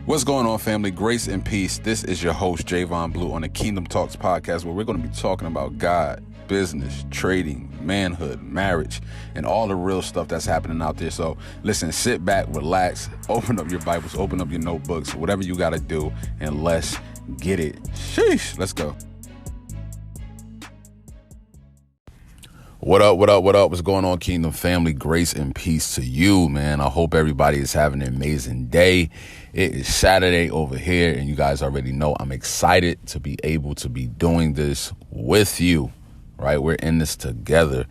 What's going on, family? Grace and peace. This is your host, Javon Blue, on the Kingdom Talks podcast, where we're going to be talking about God, business, trading, manhood, marriage, and all the real stuff that's happening out there. So listen, sit back, relax, open up your Bibles, open up your notebooks, whatever you got to do, and let's get it. Sheesh, let's go. What up? What's going on, Kingdom family? Grace and peace to you, man. I hope everybody is having an amazing day. It is Saturday over here, and you guys already know I'm excited to be able to be doing this with you, right? We're in this together.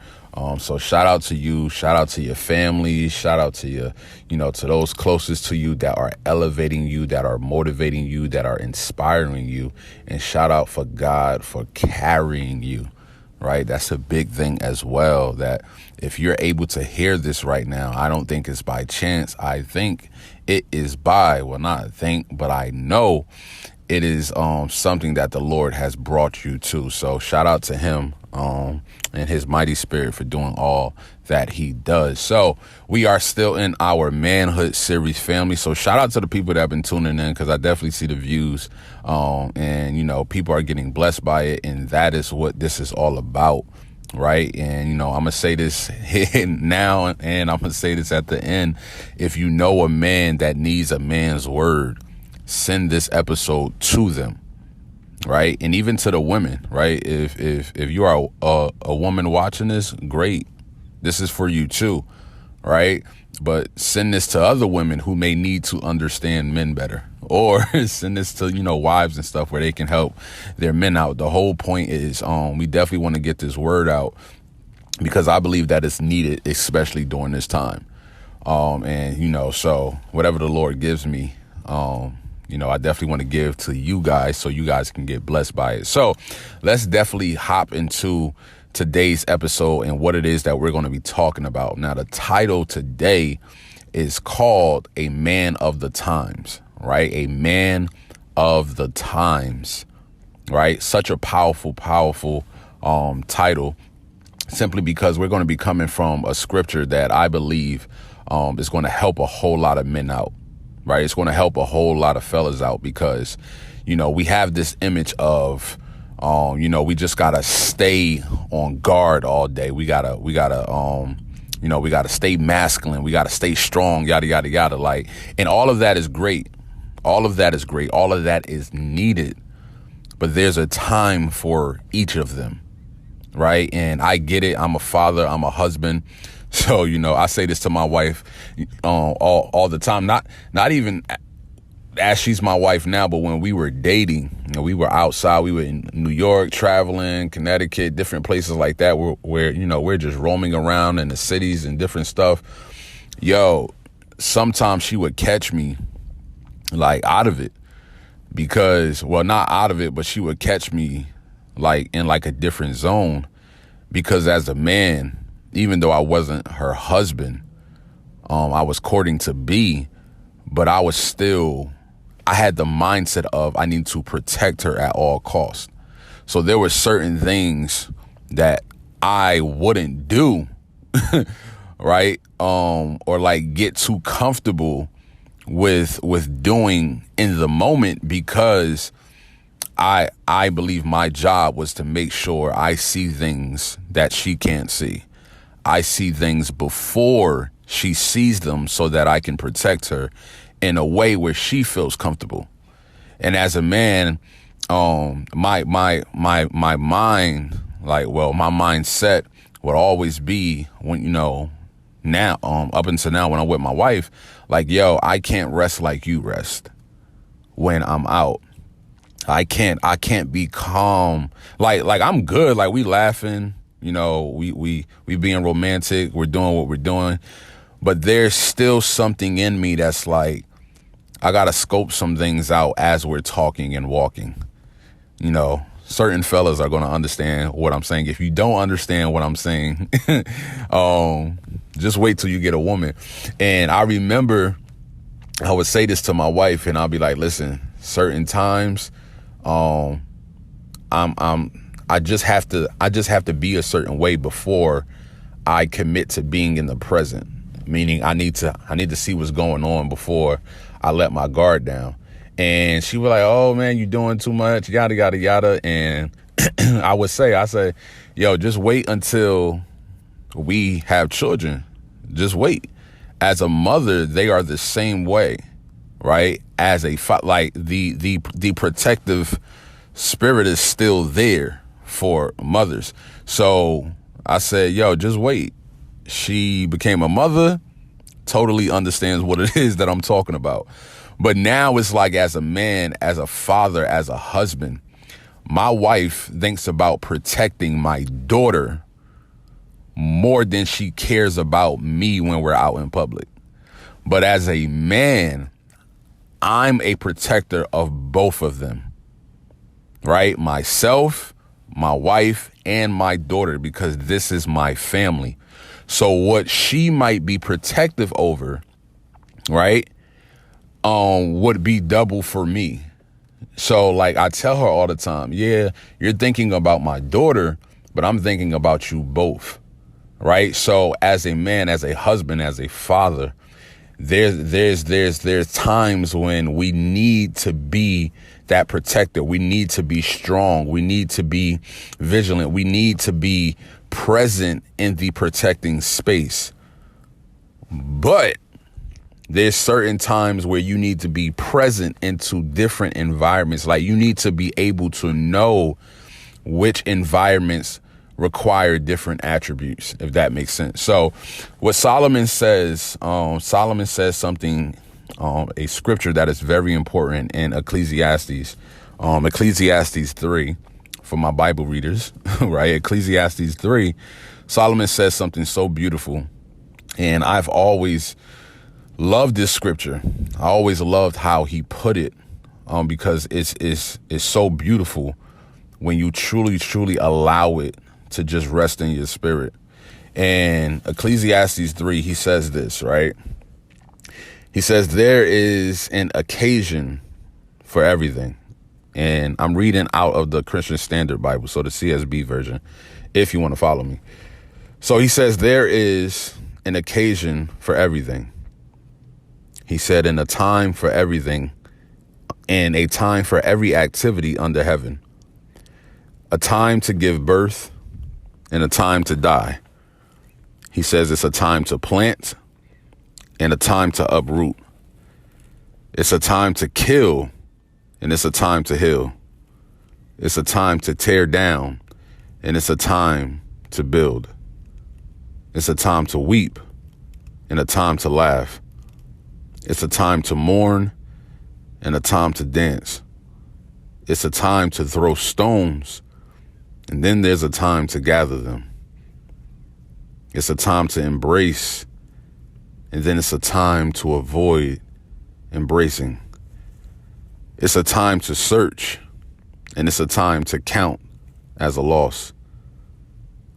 So shout out to you, shout out to your family, shout out to your, to those closest to you that are elevating you, that are motivating you, that are inspiring you, and shout out for God for carrying you. Right. That's a big thing as well, that if you're able to hear this right now, I don't think it's by chance. I think it is but I know it is something that the Lord has brought you to. So shout out to him and his mighty spirit for doing all that he does. So we are still in our Manhood series, family. So shout out to the people that have been tuning in, because I definitely see the views and, people are getting blessed by it. And that is what this is all about. Right. And, I'm going to say this now and I'm going to say this at the end. If you know a man that needs a man's word, send this episode to them. Right. And even to the women. Right. If you are a woman watching this, great. This is for you, too. Right. But send this to other women who may need to understand men better, or send this to, wives and stuff where they can help their men out. The whole point is we definitely want to get this word out, because I believe that it's needed, especially during this time. So whatever the Lord gives me, I definitely want to give to you guys so you guys can get blessed by it. So let's definitely hop into today's episode and what it is that we're going to be talking about. Now, the title today is called A Man of the Times, right? A Man of the Times, right? Such a powerful title, simply because we're going to be coming from a scripture that I believe is going to help a whole lot of men out. Right. It's going to help a whole lot of fellas out, because, we have this image of, we just got to stay on guard all day. We got to stay masculine. We got to stay strong, yada, yada, yada. Like, and all of that is great. All of that is great. All of that is needed. But there's a time for each of them. Right. And I get it. I'm a father. I'm a husband. So, I say this to my wife all the time, not even as she's my wife now, but when we were dating, we were outside, we were in New York, traveling, Connecticut, different places like that, where we're just roaming around in the cities and different stuff. Sometimes she would catch me like out of it, because, well, not out of it, but she would catch me like in like a different zone, because as a man, even though I wasn't her husband, I was courting to be, but I had the mindset of I need to protect her at all costs. So there were certain things that I wouldn't do, right? Or like get too comfortable with doing in the moment, because I believe my job was to make sure I see things that she can't see. I see things before she sees them, so that I can protect her in a way where she feels comfortable. And as a man, my mind, my mindset would always be, when, now, up until now, when I'm with my wife, like, I can't rest like you rest when I'm out. I can't be calm. Like I'm good. Like, we laughing. We being romantic, we're doing what we're doing, but there's still something in me that's like, I got to scope some things out as we're talking and walking. Certain fellas are going to understand what I'm saying. If you don't understand what I'm saying, just wait till you get a woman. And I remember I would say this to my wife, and I'll be like, listen, certain times, I just have to be a certain way before I commit to being in the present. Meaning I need to see what's going on before I let my guard down. And she was like, oh man, you doing too much, yada, yada, yada. And I say, yo, just wait until we have children. Just wait. As a mother, they are the same way, right? As like the protective spirit is still there for mothers. So I said, yo, just wait. She became a mother, totally understands what it is that I'm talking about. But now it's like, as a man, as a father, as a husband, my wife thinks about protecting my daughter more than she cares about me when we're out in public. But as a man, I'm a protector of both of them, right? Myself, my wife, and my daughter, because this is my family. So what she might be protective over, right, would be double for me. So like I tell her all the time, yeah, you're thinking about my daughter, but I'm thinking about you both, right? So as a man, as a husband, as a father, there's times when we need to be that protector. We need to be strong. We need to be vigilant. We need to be present in the protecting space. But there's certain times where you need to be present into different environments. Like you need to be able to know which environments require different attributes, if that makes sense. So what Solomon says something, a scripture that is very important in Ecclesiastes 3 for my Bible readers, right? Ecclesiastes 3, Solomon says something so beautiful. And I've always loved this scripture. I always loved how he put it, because it's so beautiful when you truly allow it to just rest in your spirit. And Ecclesiastes 3, he says this, right? He says, there is an occasion for everything. And I'm reading out of the Christian Standard Bible, so the CSB version, if you want to follow me. So he says, there is an occasion for everything. He said, in a time for everything, and a time for every activity under heaven, a time to give birth and a time to die. He says it's a time to plant and a time to uproot. It's a time to kill and it's a time to heal. It's a time to tear down and it's a time to build. It's a time to weep and a time to laugh. It's a time to mourn and a time to dance. It's a time to throw stones, and then there's a time to gather them. It's a time to embrace, and then it's a time to avoid embracing. It's a time to search, and it's a time to count as a loss.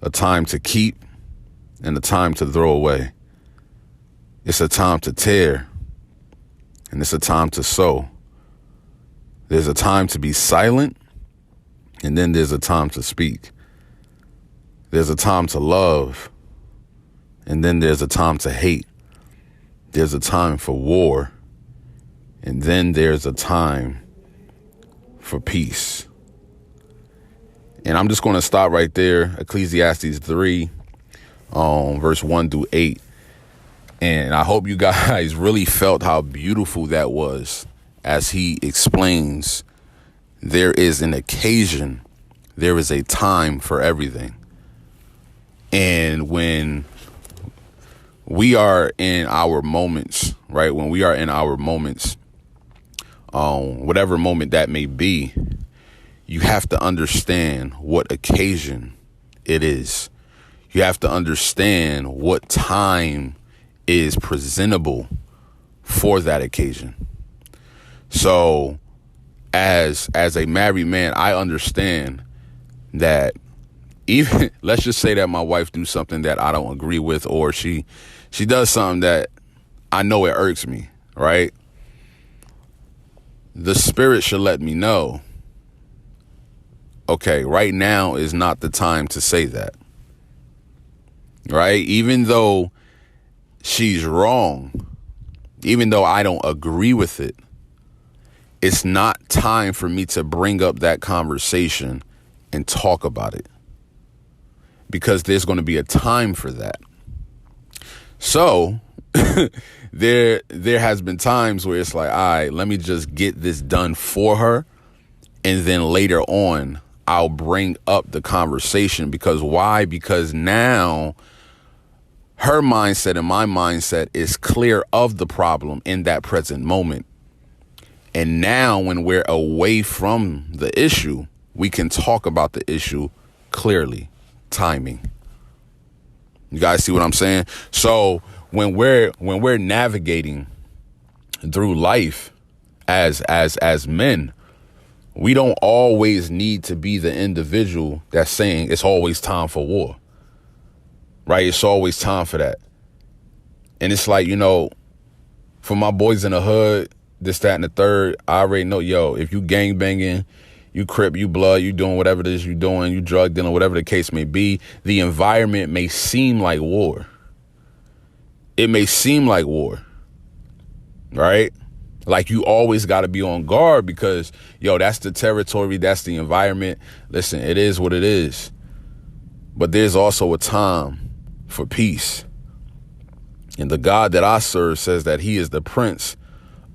A time to keep, and a time to throw away. It's a time to tear, and it's a time to sow. There's a time to be silent, and then there's a time to speak. There's a time to love, and then there's a time to hate. There's a time for war, and then there's a time for peace. And I'm just going to stop right there. Ecclesiastes 3, verse 1 through 8. And I hope you guys really felt how beautiful that was as he explains there is an occasion, there is a time for everything. And when we are in our moments, right, when we are in our moments, whatever moment that may be, you have to understand what occasion it is. You have to understand what time is presentable for that occasion. So as a married man, I understand that even, let's just say that my wife do something that I don't agree with, or she does something that I know it irks me, right? The spirit should let me know, okay, right now is not the time to say that, right? Even though she's wrong, even though I don't agree with it, it's not time for me to bring up that conversation and talk about it, because there's going to be a time for that. So there has been times where it's like, all right, let me just get this done for her, and then later on I'll bring up the conversation. Because why? Because now her mindset and my mindset is clear of the problem in that present moment. And now when we're away from the issue, we can talk about the issue clearly. Timing. You guys see what I'm saying? So when we're navigating through life as men, we don't always need to be the individual that's saying it's always time for war. Right? It's always time for that. And it's like, for my boys in the hood, this, that, and the third, I already know, if you gang banging, you crip, you blood, you doing whatever it is you doing, you drug dealing, whatever the case may be, the environment may seem like war. It may seem like war, right? Like you always got to be on guard because, that's the territory, that's the environment. Listen, it is what it is. But there's also a time for peace. And the God that I serve says that he is the Prince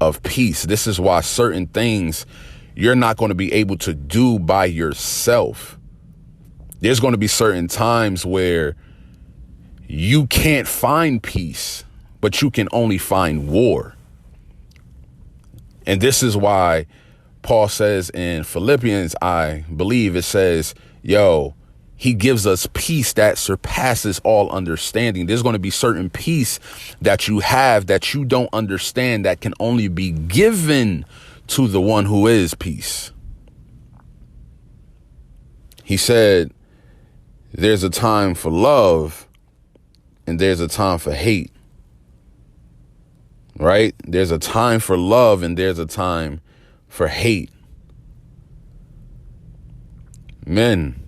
of Peace. This is why certain things you're not going to be able to do by yourself. There's going to be certain times where you can't find peace, but you can only find war. And this is why Paul says in Philippians, I believe it says, he gives us peace that surpasses all understanding. There's going to be certain peace that you have that you don't understand that can only be given to the one who is peace. He said, there's a time for love and there's a time for hate. Right? There's a time for love and there's a time for hate. Men,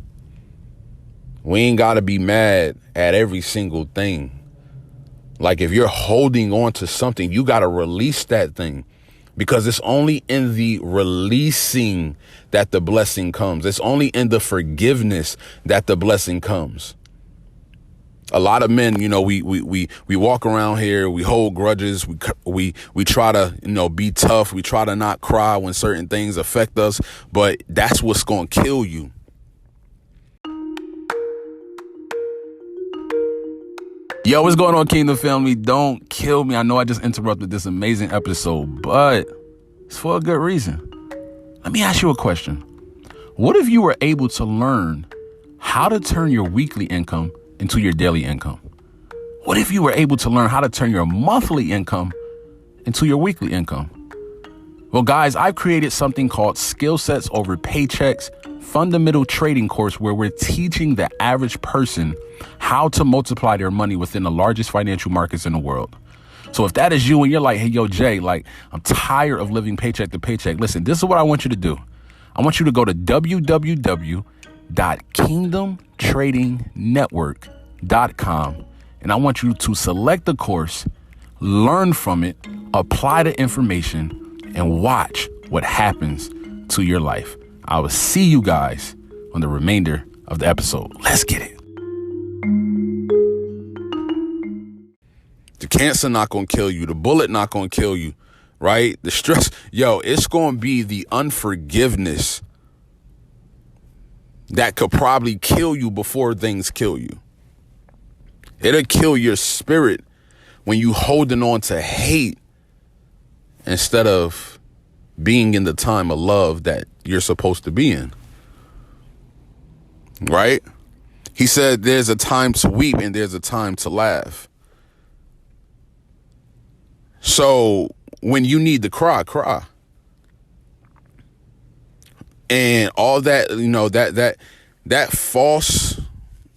we ain't got to be mad at every single thing. Like if you're holding on to something, you got to release that thing, because it's only in the releasing that the blessing comes. It's only in the forgiveness that the blessing comes. A lot of men, we walk around here, we hold grudges, we try to, be tough. We try to not cry when certain things affect us, but that's what's going to kill you. Yo, what's going on, Kingdom family? Don't kill me. I know I just interrupted this amazing episode, but it's for a good reason. Let me ask you a question. What if you were able to learn how to turn your weekly income into your daily income? What if you were able to learn how to turn your monthly income into your weekly income? Well, guys, I've created something called Skill Sets Over Paychecks Fundamental Trading Course, where we're teaching the average person how to multiply their money within the largest financial markets in the world. So if that is you and you're like, hey, yo, Jay, I'm tired of living paycheck to paycheck. Listen, this is what I want you to do. I want you to go to www.kingdomtradingnetwork.com. And I want you to select the course, learn from it, apply the information, and watch what happens to your life. I will see you guys on the remainder of the episode. Let's get it. The cancer not going to kill you. The bullet not going to kill you, right? The stress, it's going to be the unforgiveness that could probably kill you before things kill you. It'll kill your spirit when you holding on to hate instead of being in the time of love that you're supposed to be in. Right? He said there's a time to weep and there's a time to laugh. So when you need to cry, cry. And all that, that false,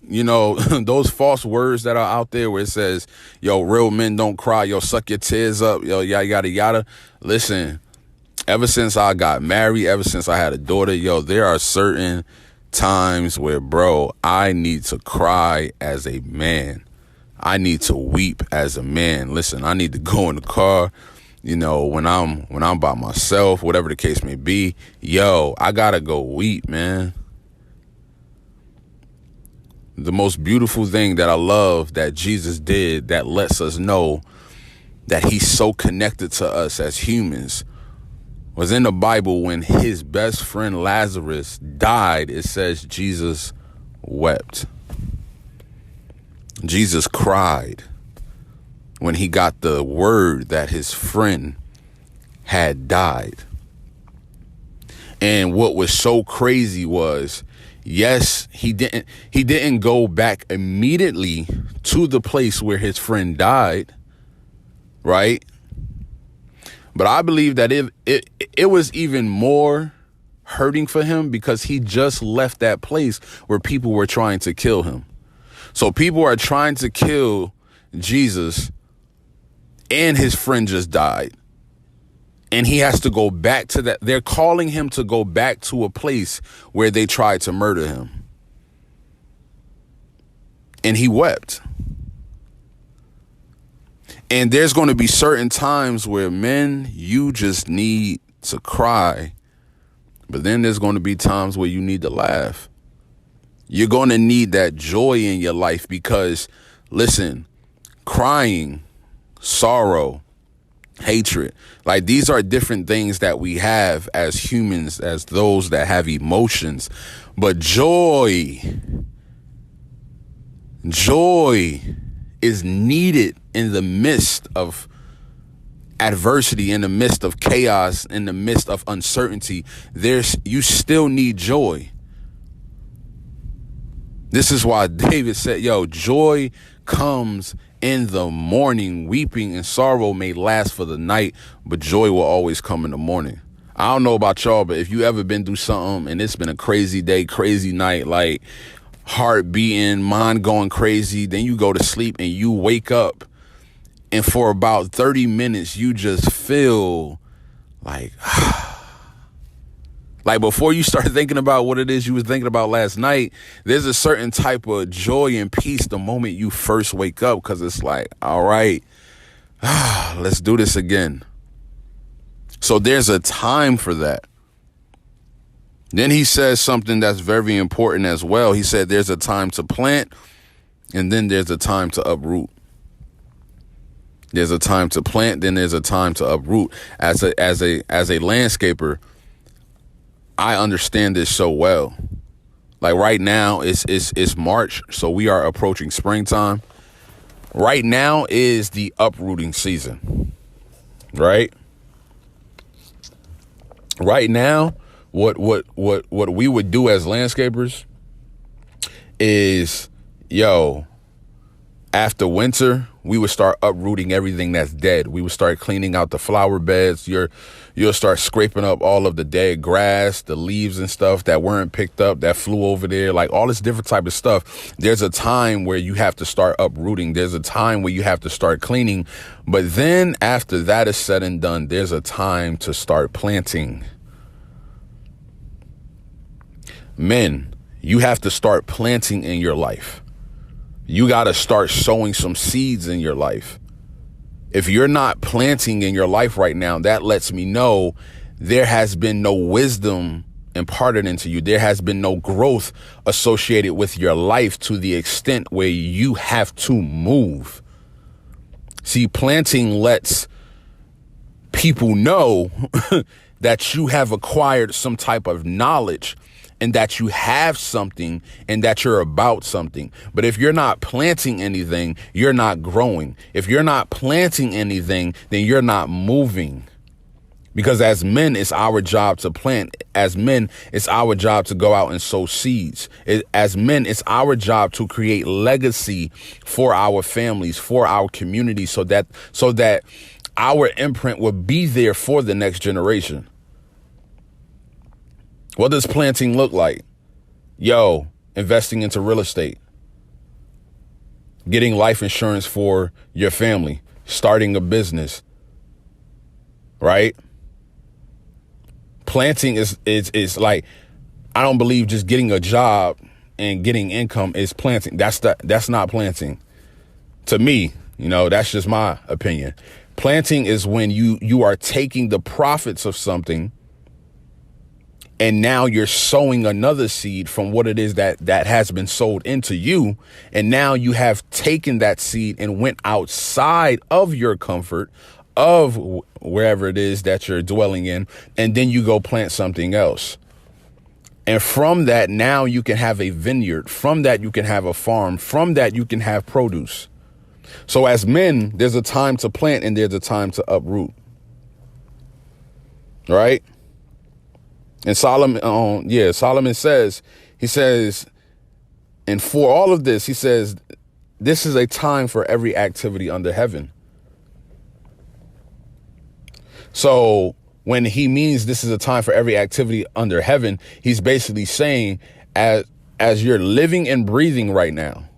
those false words that are out there where it says, real men don't cry, suck your tears up, yada, yada, yada. Listen, ever since I got married, ever since I had a daughter, there are certain times where, bro, I need to cry as a man. I need to weep as a man. Listen, I need to go in the car, when I'm by myself, whatever the case may be, I gotta go weep, man. The most beautiful thing that I love that Jesus did that lets us know that he's so connected to us as humans was in the Bible. When his best friend Lazarus died, it says Jesus wept. Jesus cried when he got the word that his friend had died. And what was so crazy was, yes, he didn't go back immediately to the place where his friend died, right? But I believe that it was even more hurting for him because he just left that place where people were trying to kill him. So people are trying to kill Jesus, and his friend just died. And he has to go back to that. They're calling him to go back to a place where they tried to murder him. And he wept. And there's going to be certain times where, men, you just need to cry. But then there's going to be times where you need to laugh. You're going to need that joy in your life because, listen, crying, sorrow, hatred, like these are different things that we have as humans, as those that have emotions. But joy is needed in the midst of adversity, in the midst of chaos, in the midst of uncertainty. You still need joy. This is why David said, joy comes in the morning. Weeping and sorrow may last for the night, but joy will always come in the morning. I don't know about y'all, but if you ever been through something and it's been a crazy day, crazy night, like heart beating, mind going crazy, then you go to sleep and you wake up and for about 30 minutes, you just feel like, like before you start thinking about what it is you was thinking about last night, there's a certain type of joy and peace the moment you first wake up, because it's like, all right, let's do this again. So there's a time for that. Then he says something that's very important as well. He said there's a time to plant, and then there's a time to uproot. There's a time to plant, then there's a time to uproot. As a landscaper, I understand this so well. Like right now, it's March, so we are approaching springtime. Right now is the uprooting season, right? Right now, what we would do as landscapers is, after winter, we would start uprooting everything that's dead. We would start cleaning out the flower beds. You'll start scraping up all of the dead grass, the leaves and stuff that weren't picked up, that flew over there, like all this different type of stuff. There's a time where you have to start uprooting. There's a time where you have to start cleaning. But then after that is said and done, there's a time to start planting. Men, you have to start planting in your life. You got to start sowing some seeds in your life. If you're not planting in your life right now, that lets me know there has been no wisdom imparted into you. There has been no growth associated with your life to the extent where you have to move. See, planting lets people know that you have acquired some type of knowledge and that you have something and that you're about something. But if you're not planting anything, you're not growing. If you're not planting anything, then you're not moving. Because as men, it's our job to plant. As men, it's our job to go out and sow seeds. As men, it's our job to create legacy for our families, for our community, so that our imprint will be there for the next generation. What does planting look like? Investing into real estate, getting life insurance for your family, starting a business, right? Planting is like, I don't believe just getting a job and getting income is planting. That's not planting. To me, that's just my opinion. Planting is when you are taking the profits of something and now you're sowing another seed from what it is that has been sold into you. And now you have taken that seed and went outside of your comfort of wherever it is that you're dwelling in. And then you go plant something else. And from that, now you can have a vineyard. From that, you can have a farm. From that, you can have produce. So as men, there's a time to plant and there's a time to uproot. Right? And Solomon says, and for all of this, he says, this is a time for every activity under heaven. So when he means this is a time for every activity under heaven, he's basically saying as you're living and breathing right now,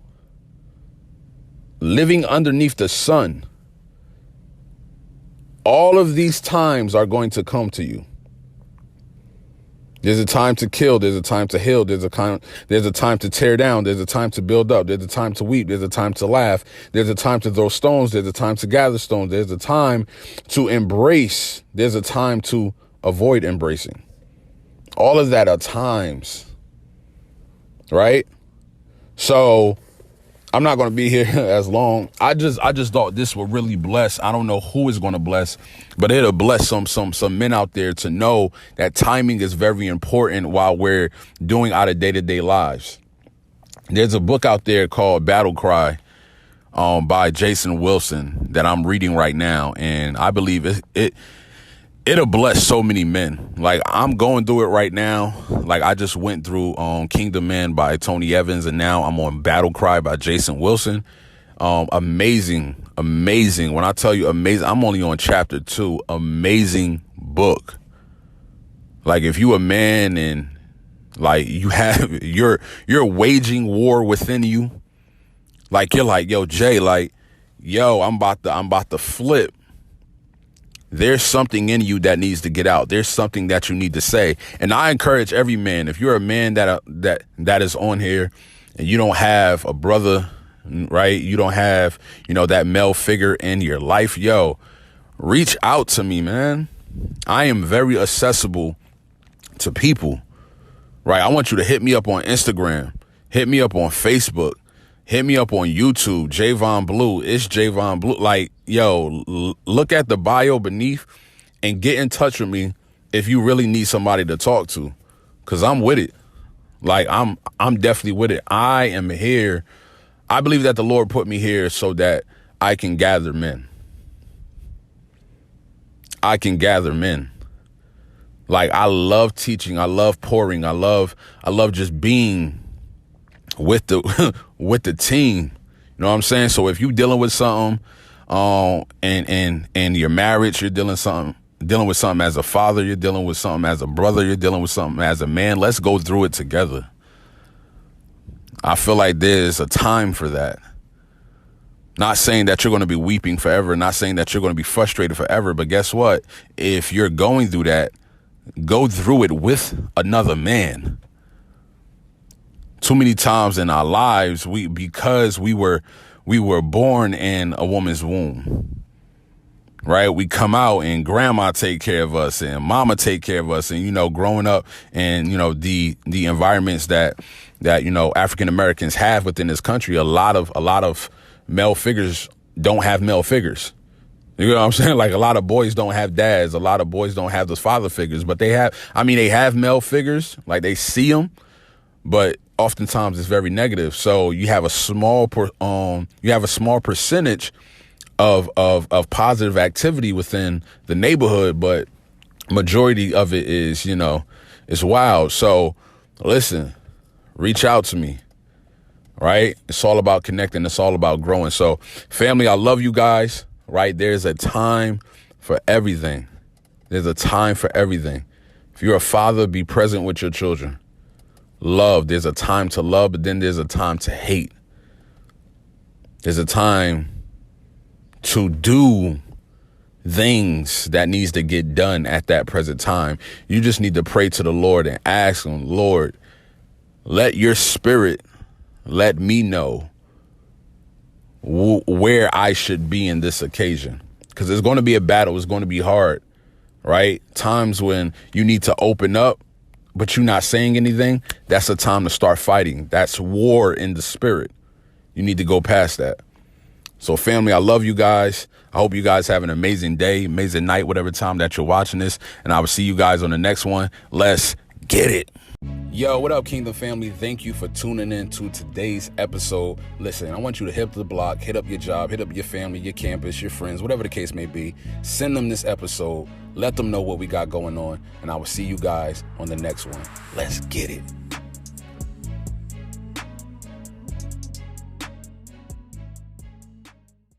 living underneath the sun, all of these times are going to come to you. There's a time to kill. There's a time to heal. There's a time to tear down. There's a time to build up. There's a time to weep. There's a time to laugh. There's a time to throw stones. There's a time to gather stones. There's a time to embrace. There's a time to avoid embracing. All of that are times, right? So I'm not going to be here as long. I just thought this would really bless. I don't know who is going to bless, but it'll bless some men out there to know that timing is very important while we're doing our day-to-day lives. There's a book out there called Battle Cry by Jason Wilson that I'm reading right now, and I believe it'll bless so many men. Like, I'm going through it right now. Like, I just went through Kingdom Man by Tony Evans, and now I'm on Battle Cry by Jason Wilson. Amazing. When I tell you amazing, I'm only on chapter 2. Amazing book. Like, if you a man and like you have you're waging war within you, like you're like, yo, Jay, like, yo, I'm about to flip. There's something in you that needs to get out. There's something that you need to say. And I encourage every man, if you're a man that is on here and you don't have a brother, right? You don't have, that male figure in your life. Yo, reach out to me, man. I am very accessible to people, right? I want you to hit me up on Instagram, hit me up on Facebook, hit me up on YouTube, Javon Blue. It's Javon Blue. Like, yo, look at the bio beneath and get in touch with me if you really need somebody to talk to, because I'm with it. Like, I'm definitely with it. I am here. I believe that the Lord put me here so that I can gather men. I can gather men. Like, I love teaching. I love pouring. I love just being with the team. You know what I'm saying? So if you dealing with something, and your marriage, you're dealing with something as a father, you're dealing with something as a brother, you're dealing with something as a man, let's go through it together. I feel like there's a time for that. Not saying that you're going to be weeping forever, not saying that you're going to be frustrated forever, but guess what? If you're going through that, go through it with another man. Too many times in our lives, because we were born in a woman's womb, right? We come out and grandma take care of us and mama take care of us. And, growing up and, the environments that African Americans have within this country, a lot of male figures don't have male figures. You know what I'm saying? Like, a lot of boys don't have dads. A lot of boys don't have those father figures, but they have male figures, like they see them, but oftentimes it's very negative. So you have a small percentage of positive activity within the neighborhood, but majority of it is, it's wild. So listen, reach out to me, right? It's all about connecting. It's all about growing. So family, I love you guys, right? There's a time for everything. There's a time for everything. If you're a father, be present with your children. Love. There's a time to love, but then there's a time to hate. There's a time to do things that needs to get done at that present time. You just need to pray to the Lord and ask him, Lord, let your spirit let me know where I should be in this occasion. because it's going to be a battle. It's going to be hard, right? Times when you need to open up, but you're not saying anything. That's a time to start fighting. That's war in the spirit. You need to go past that. So family, I love you guys. I hope you guys have an amazing day, amazing night, whatever time that you're watching this. And I will see you guys on the next one. Let's get it. Yo, what up, Kingdom family? Thank you for tuning in to today's episode. Listen, I want you to hit up the block, hit up your job, hit up your family, your campus, your friends, whatever the case may be. Send them this episode. Let them know what we got going on. And I will see you guys on the next one. Let's get it.